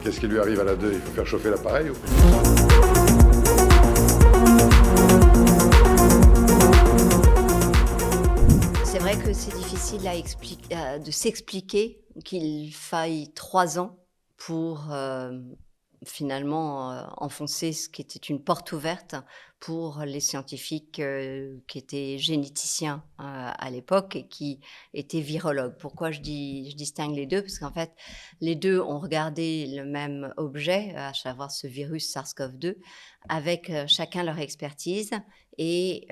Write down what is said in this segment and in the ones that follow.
Qu'est-ce qui lui arrive à la 2? Il faut faire chauffer l'appareil ou... C'est vrai que c'est difficile de s'expliquer qu'il faille 3 ans pour finalement enfoncer ce qui était une porte ouverte pour les scientifiques qui étaient généticiens à l'époque et qui étaient virologues. Pourquoi je distingue les deux? Parce qu'en fait, les deux ont regardé le même objet, à savoir ce virus SARS-CoV-2, avec chacun leur expertise et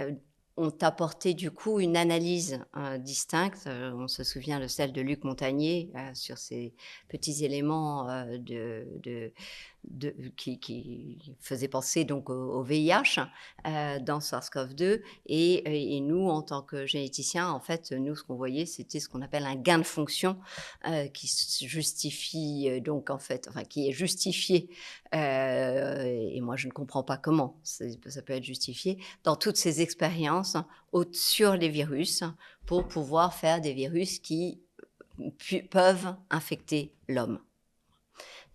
ont apporté du coup une analyse distincte. On se souvient de celle de Luc Montagnier sur ces petits éléments qui faisaient penser donc au VIH dans SARS-CoV-2 et nous en tant que généticiens, en fait, nous ce qu'on voyait c'était ce qu'on appelle un gain de fonction qui se justifie donc en fait, enfin qui est justifié et moi je ne comprends pas comment ça peut être justifié dans toutes ces expériences sur les virus pour pouvoir faire des virus qui peuvent infecter l'homme.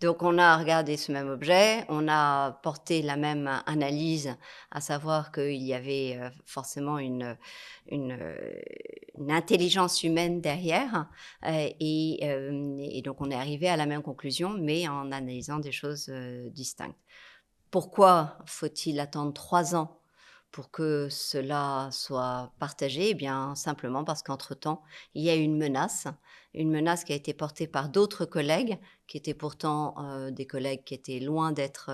Donc on a regardé ce même objet, on a porté la même analyse, à savoir qu'il y avait forcément une intelligence humaine derrière, et donc on est arrivé à la même conclusion, mais en analysant des choses distinctes. Pourquoi faut-il attendre 3 ans pour que cela soit partagé? Eh bien, simplement parce qu'entre-temps, il y a une menace qui a été portée par d'autres collègues, qui étaient pourtant des collègues qui étaient loin d'être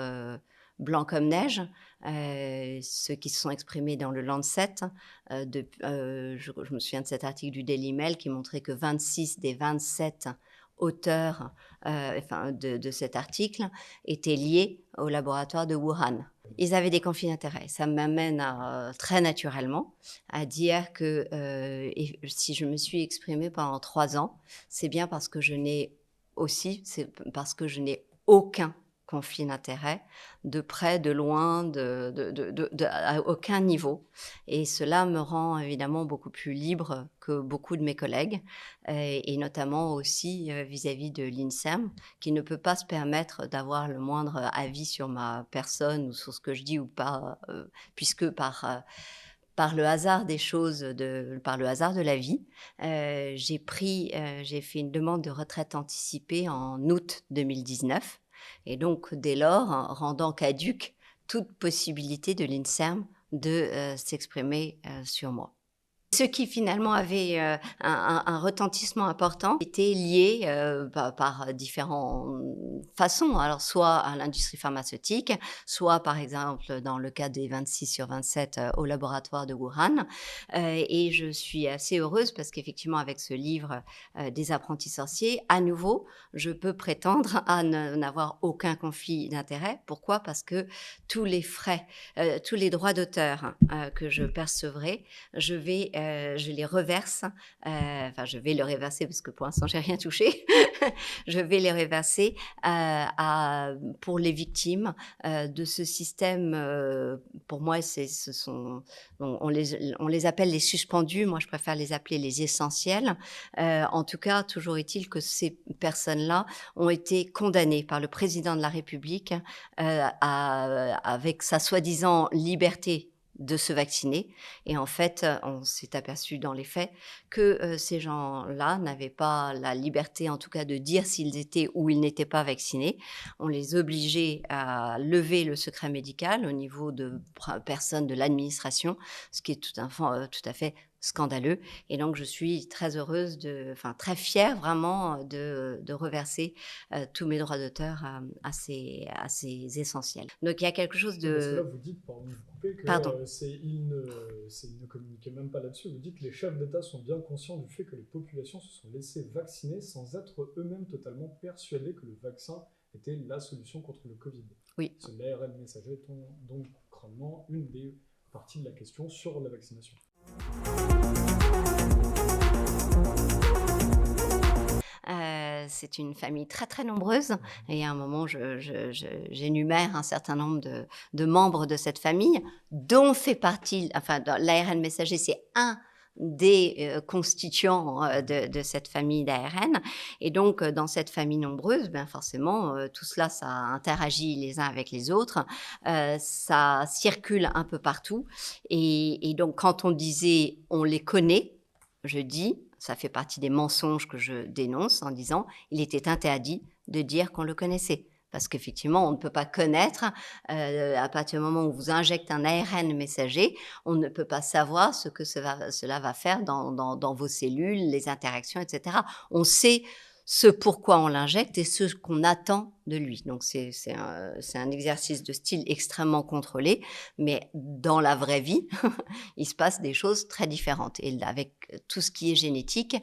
blancs comme neige, ceux qui se sont exprimés dans le Lancet. Je me souviens de cet article du Daily Mail qui montrait que 26 des 27 auteurs de cet article étaient liés au laboratoire de Wuhan. Ils avaient des conflits d'intérêts. Ça m'amène très naturellement à dire que si je me suis exprimée pendant 3 ans, c'est bien parce que c'est parce que je n'ai aucun conflit d'intérêts, de près, de loin, à aucun niveau. Et cela me rend évidemment beaucoup plus libre que beaucoup de mes collègues, et notamment aussi vis-à-vis de l'INSERM, qui ne peut pas se permettre d'avoir le moindre avis sur ma personne ou sur ce que je dis ou pas, puisque par le hasard des choses, par le hasard de la vie, j'ai fait une demande de retraite anticipée en août 2019 et donc dès lors, rendant caduque toute possibilité de l'INSERM de s'exprimer sur moi. Ceux qui finalement avaient un retentissement important étaient liés par différentes façons. Alors soit à l'industrie pharmaceutique, soit par exemple dans le cas des 26/27 au laboratoire de Wuhan. Et je suis assez heureuse parce qu'effectivement avec ce livre des apprentis sorciers, à nouveau, je peux prétendre à n'avoir aucun conflit d'intérêt. Pourquoi? Parce que tous les frais, tous les droits d'auteur que je percevrai, je les reverse, je vais le reverser parce que pour l'instant j'ai rien touché. Je vais les reverser pour les victimes de ce système. Pour moi, on les appelle les suspendus. Moi, je préfère les appeler les essentiels. En tout cas, toujours est-il que ces personnes-là ont été condamnées par le président de la République avec sa soi-disant liberté de se vacciner. Et en fait, on s'est aperçu dans les faits que ces gens-là n'avaient pas la liberté, en tout cas, de dire s'ils étaient ou ils n'étaient pas vaccinés. On les obligeait à lever le secret médical au niveau de personnes de l'administration, ce qui est tout à fait scandaleux. Et donc, je suis très heureuse, très fière vraiment de reverser tous mes droits d'auteur à ces essentiels. Donc, il y a quelque chose de... Parce que là, vous dites, pardon de vous couper, que ils ne communiquaient même pas là-dessus. Vous dites que les chefs d'État sont bien conscients du fait que les populations se sont laissées vacciner sans être eux-mêmes totalement persuadés que le vaccin était la solution contre le Covid. Oui. L'ARN messager est donc crânement une des parties de la question sur la vaccination. C'est une famille très très nombreuse et à un moment j'énumère un certain nombre de membres de cette famille dont fait partie, l'ARN messager c'est un des constituants de cette famille d'ARN. Et donc, dans cette famille nombreuse, ben forcément, tout cela, ça interagit les uns avec les autres, ça circule un peu partout. Et donc, quand on disait « on les connaît », je dis, ça fait partie des mensonges que je dénonce en disant « il était interdit de dire qu'on le connaissait ». Parce qu'effectivement, on ne peut pas connaître, à partir du moment où on vous injecte un ARN messager, on ne peut pas savoir ce que cela va faire dans vos cellules, les interactions, etc. On sait ce pourquoi on l'injecte et ce qu'on attend de lui. Donc c'est un exercice de style extrêmement contrôlé, mais dans la vraie vie, il se passe des choses très différentes. Et avec tout ce qui est génétique,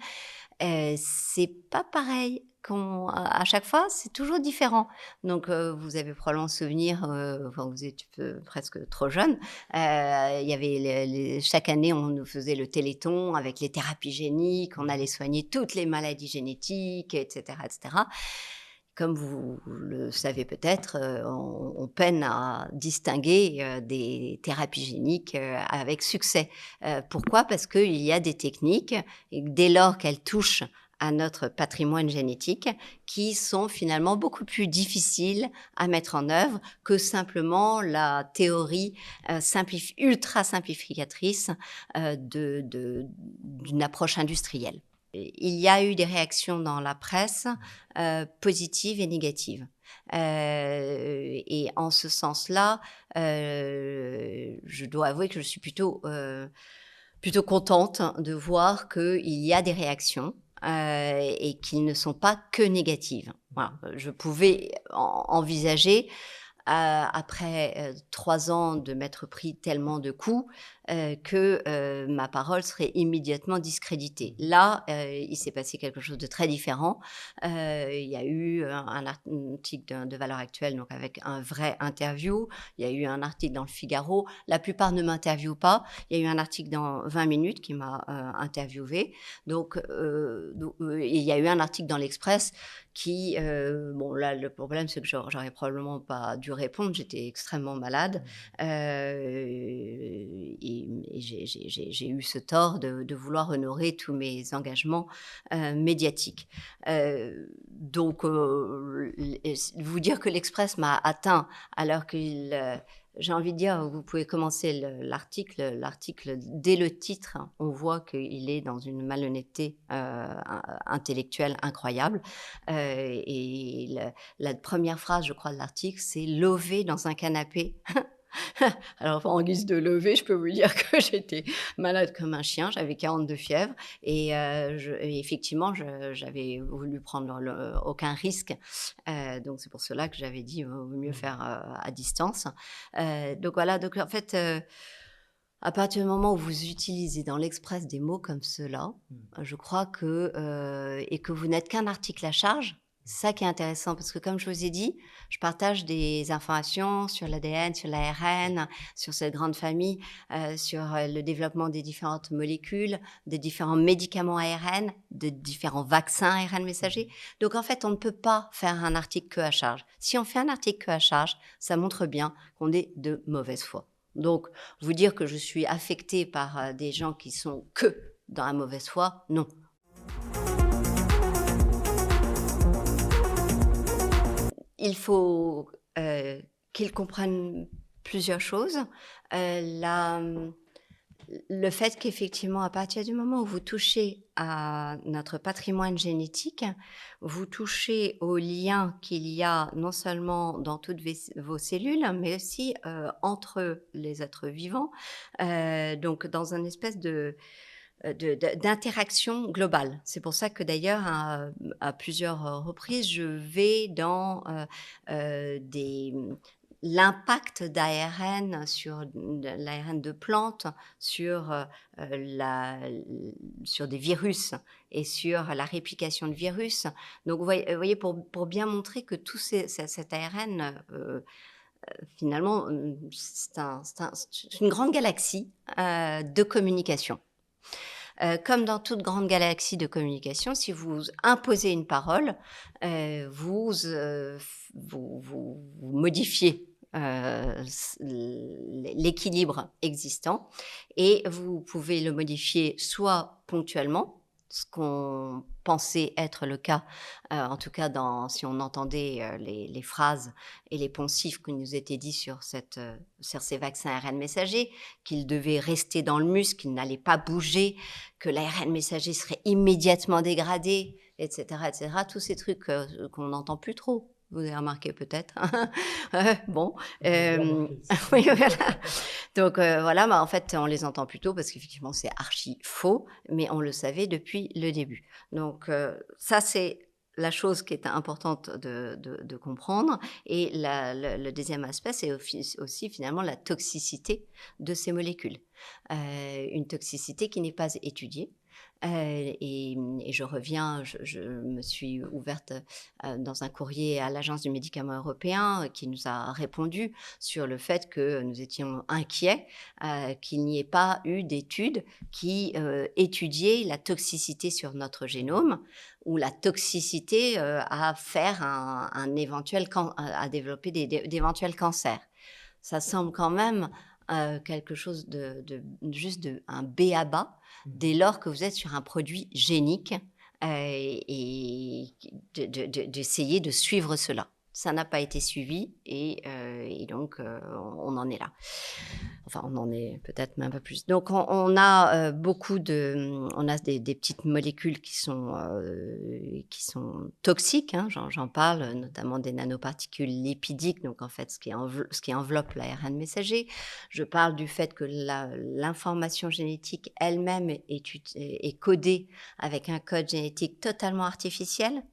c'est pas pareil. À chaque fois, c'est toujours différent. Donc, vous avez probablement souvenir, enfin, vous êtes presque trop jeune, il y avait chaque année, on nous faisait le Téléthon avec les thérapies géniques, on allait soigner toutes les maladies génétiques, etc., etc. Comme vous le savez peut-être, on peine à distinguer des thérapies géniques avec succès. Pourquoi ? Parce qu'il y a des techniques, et dès lors qu'elles touchent à notre patrimoine génétique, qui sont finalement beaucoup plus difficiles à mettre en œuvre que simplement la théorie ultra simplificatrice d'une approche industrielle. Il y a eu des réactions dans la presse positives et négatives. Et en ce sens-là, je dois avouer que je suis plutôt contente de voir qu'il y a des réactions et qu'ils ne sont pas que négatives. Voilà. Je pouvais envisager, après 3 ans de m'être pris tellement de coups, que ma parole serait immédiatement discréditée. Là, il s'est passé quelque chose de très différent. Il y a eu un article de Valeurs Actuelles, donc avec un vrai interview. Il y a eu un article dans le Figaro. La plupart ne m'interviewent pas. Il y a eu un article dans 20 minutes qui m'a interviewé. Donc, il y a eu un article dans l'Express qui, bon là le problème c'est que j'aurais probablement pas dû répondre, j'étais extrêmement malade et j'ai eu ce tort de vouloir honorer tous mes engagements médiatiques. Donc vous dire que l'Express m'a atteint alors qu'il... j'ai envie de dire, vous pouvez commencer l'article dès le titre, on voit qu'il est dans une malhonnêteté intellectuelle incroyable. Et la première phrase, je crois, de l'article, c'est « lever dans un canapé ». Alors, en guise de lever, je peux vous dire que j'étais malade comme un chien, j'avais 42 fièvres et effectivement, j'avais voulu prendre aucun risque. Donc, c'est pour cela que j'avais dit, vaut mieux faire à distance. Donc, voilà, donc en fait... à partir du moment où vous utilisez dans l'Express des mots comme ceux-là, je crois et que vous n'êtes qu'un article à charge, c'est ça qui est intéressant parce que comme je vous ai dit, je partage des informations sur l'ADN, sur l'ARN, sur cette grande famille, sur le développement des différentes molécules, des différents médicaments ARN, de différents vaccins ARN messagers. Donc en fait, on ne peut pas faire un article que à charge. Si on fait un article que à charge, ça montre bien qu'on est de mauvaise foi. Donc, vous dire que je suis affectée par des gens qui sont que dans la mauvaise foi, non. Il faut qu'ils comprennent plusieurs choses. Le fait qu'effectivement, à partir du moment où vous touchez à notre patrimoine génétique, vous touchez au lien qu'il y a non seulement dans toutes vos cellules, mais aussi entre les êtres vivants, donc dans une espèce d'interaction globale. C'est pour ça que d'ailleurs, à plusieurs reprises, je vais dans l'impact d'ARN sur l'ARN de plantes, sur des virus et sur la réplication de virus. Donc, vous voyez pour bien montrer que tout cet ARN, finalement, c'est une grande galaxie de communication. Comme dans toute grande galaxie de communication, si vous imposez une parole, vous modifiez l'équilibre existant et vous pouvez le modifier soit ponctuellement, ce qu'on pensait être le cas, en tout cas si on entendait les phrases et les poncifs qui nous étaient dits sur ces vaccins ARN messagers, qu'ils devaient rester dans le muscle, qu'ils n'allaient pas bouger, que l'ARN messager serait immédiatement dégradé, etc., etc. Tous ces trucs qu'on n'entend plus trop. Vous avez remarqué peut-être. Bon. Oui, voilà. Donc voilà, en fait, on les entend plus tôt parce qu'effectivement, c'est archi faux, mais on le savait depuis le début. Donc ça, c'est la chose qui est importante de comprendre. Et le deuxième aspect, c'est aussi finalement la toxicité de ces molécules. Une toxicité qui n'est pas étudiée. Et je reviens, je me suis ouverte dans un courrier à l'Agence du médicament européen qui nous a répondu sur le fait que nous étions inquiets qu'il n'y ait pas eu d'études qui étudiaient la toxicité sur notre génome ou la toxicité à faire à développer d'éventuels cancers. Ça semble quand même quelque chose juste un b.a.-ba dès lors que vous êtes sur un produit génique et d'essayer de suivre cela. Ça n'a pas été suivi et donc on en est là. Enfin, on en est peut-être même un peu plus. Donc, on a on a des petites molécules qui sont toxiques. Hein, j'en parle, notamment des nanoparticules lipidiques. Donc, en fait, ce qui enveloppe l'ARN messager. Je parle du fait que l'information génétique elle-même est codée avec un code génétique totalement artificiel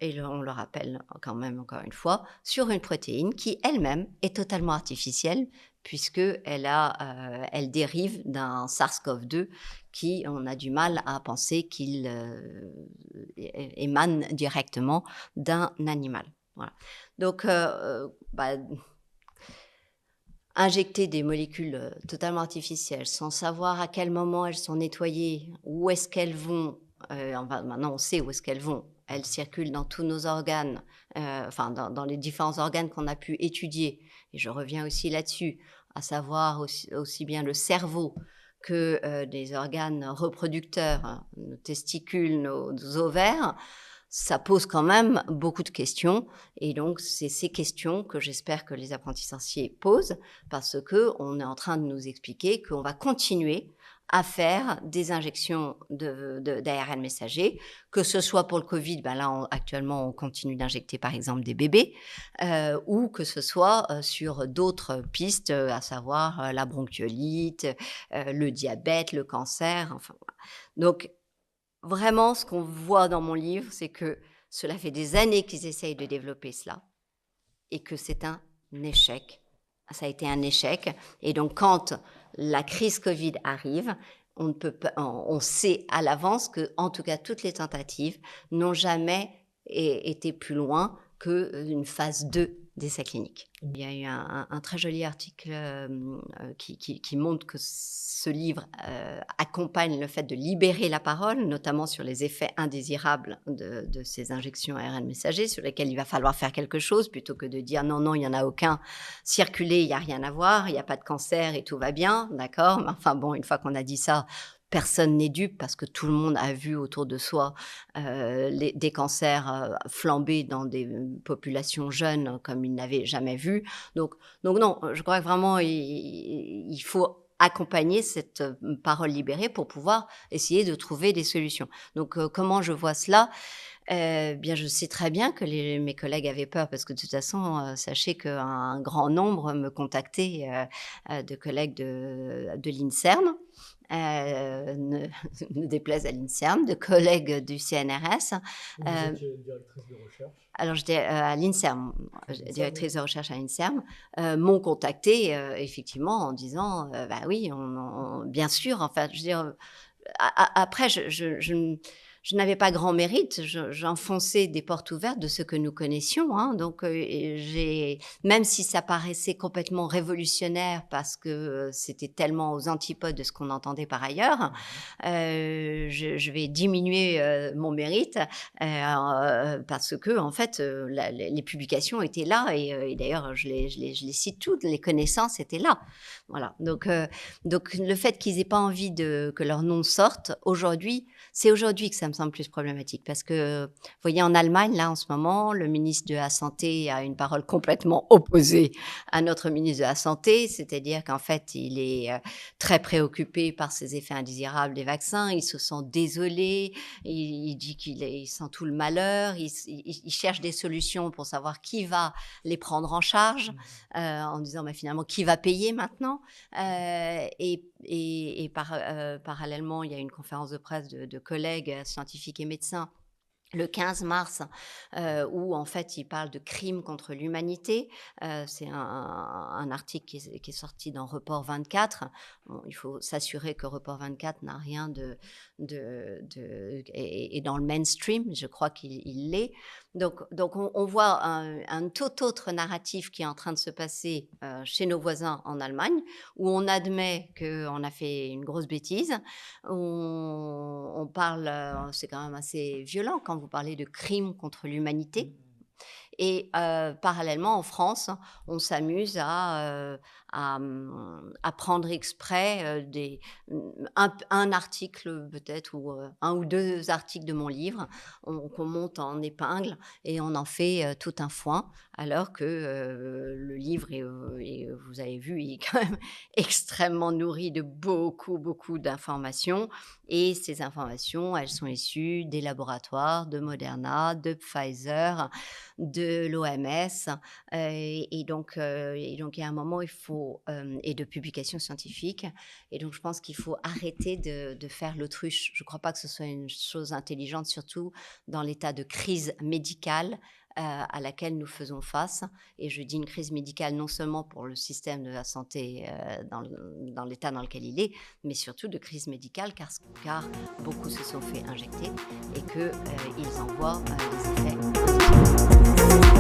et on le rappelle quand même encore une fois, sur une protéine qui elle-même est totalement artificielle puisqu'elle elle dérive d'un SARS-CoV-2 qui, on a du mal à penser qu'il émane directement d'un animal. Voilà. Donc, injecter des molécules totalement artificielles sans savoir à quel moment elles sont nettoyées, où est-ce qu'elles vont, maintenant on sait où est-ce qu'elles vont, elles circulent dans tous nos organes, dans les différents organes qu'on a pu étudier, et je reviens aussi là-dessus, à savoir aussi bien le cerveau que des organes reproducteurs, nos testicules, nos ovaires. Ça pose quand même beaucoup de questions et donc c'est ces questions que j'espère que les apprentis sorciers posent parce qu'on est en train de nous expliquer qu'on va continuer à faire des injections d'ARN messager, que ce soit pour le Covid, là actuellement on continue d'injecter par exemple des bébés, ou que ce soit sur d'autres pistes, à savoir la bronchiolite, le diabète, le cancer, enfin voilà. Donc vraiment, ce qu'on voit dans mon livre, c'est que cela fait des années qu'ils essayent de développer cela et que c'est un échec. Ça a été un échec. Et donc, quand la crise Covid arrive, on sait à l'avance que, en tout cas, toutes les tentatives n'ont jamais été plus loin qu'une phase 2 d'essai clinique. Il y a eu un très joli article qui montre que ce livre accompagne le fait de libérer la parole, notamment sur les effets indésirables de ces injections ARN messager, sur lesquels il va falloir faire quelque chose, plutôt que de dire non, il n'y en a aucun, circuler, il n'y a rien à voir, il n'y a pas de cancer et tout va bien, d'accord ? Mais enfin bon, une fois qu'on a dit ça, personne n'est dupe parce que tout le monde a vu autour de soi des cancers flamber dans des populations jeunes comme ils n'avaient jamais vu. Donc non, je crois que vraiment il faut accompagner cette parole libérée pour pouvoir essayer de trouver des solutions. Donc comment je vois cela ? Bien, je sais très bien que mes collègues avaient peur parce que de toute façon, sachez qu'un grand nombre me contactaient de collègues de l'INSERM. Ne déplaise à l'INSERM, de collègues du CNRS. Vous étiez directrice de recherche. Alors, j'étais à l'INSERM, directrice de recherche à l'INSERM, m'ont contacté effectivement en disant, oui, bien sûr, enfin, je veux dire, après, je n'avais pas grand mérite. J'enfonçais des portes ouvertes de ce que nous connaissions. Hein. Donc, même si ça paraissait complètement révolutionnaire parce que c'était tellement aux antipodes de ce qu'on entendait par ailleurs, je vais diminuer mon mérite parce que, en fait, les publications étaient là et d'ailleurs, je les cite toutes, les connaissances étaient là. Voilà. Donc le fait qu'ils n'aient pas envie que leur nom sorte, c'est aujourd'hui que ça me semble plus problématique parce que, vous voyez, en Allemagne, là, en ce moment, le ministre de la Santé a une parole complètement opposée à notre ministre de la Santé, c'est-à-dire qu'en fait, il est très préoccupé par ces effets indésirables des vaccins, il se sent désolé, il dit qu'il sent tout le malheur, il cherche des solutions pour savoir qui va les prendre en charge, en disant finalement qui va payer maintenant. Parallèlement, il y a une conférence de presse de collègues scientifiques et médecins le 15 mars, où en fait il parle de crimes contre l'humanité. C'est un article qui est sorti dans Report 24. Bon, il faut s'assurer que Report 24 n'a rien et dans le mainstream, je crois qu'il l'est. Donc on voit un tout autre narratif qui est en train de se passer chez nos voisins en Allemagne, où on admet qu'on a fait une grosse bêtise. On parle, c'est quand même assez violent quand vous parlez de crimes contre l'humanité. Et parallèlement, en France, on s'amuse à prendre exprès un article peut-être, ou un ou deux articles de mon livre qu'on monte en épingle et on en fait tout un foin, alors que le livre, vous avez vu, il est quand même extrêmement nourri de beaucoup, beaucoup d'informations. Et ces informations, elles sont issues des laboratoires de Moderna, de Pfizer, de l'OMS, et donc il y a un moment il faut et de publications scientifiques, et donc je pense qu'il faut arrêter de faire l'autruche. Je ne crois pas que ce soit une chose intelligente, surtout dans l'état de crise médicale à laquelle nous faisons face. Et je dis une crise médicale non seulement pour le système de la santé dans l'état dans lequel il est, mais surtout de crise médicale car beaucoup se sont fait injecter et qu'ils en voient les effets positifs.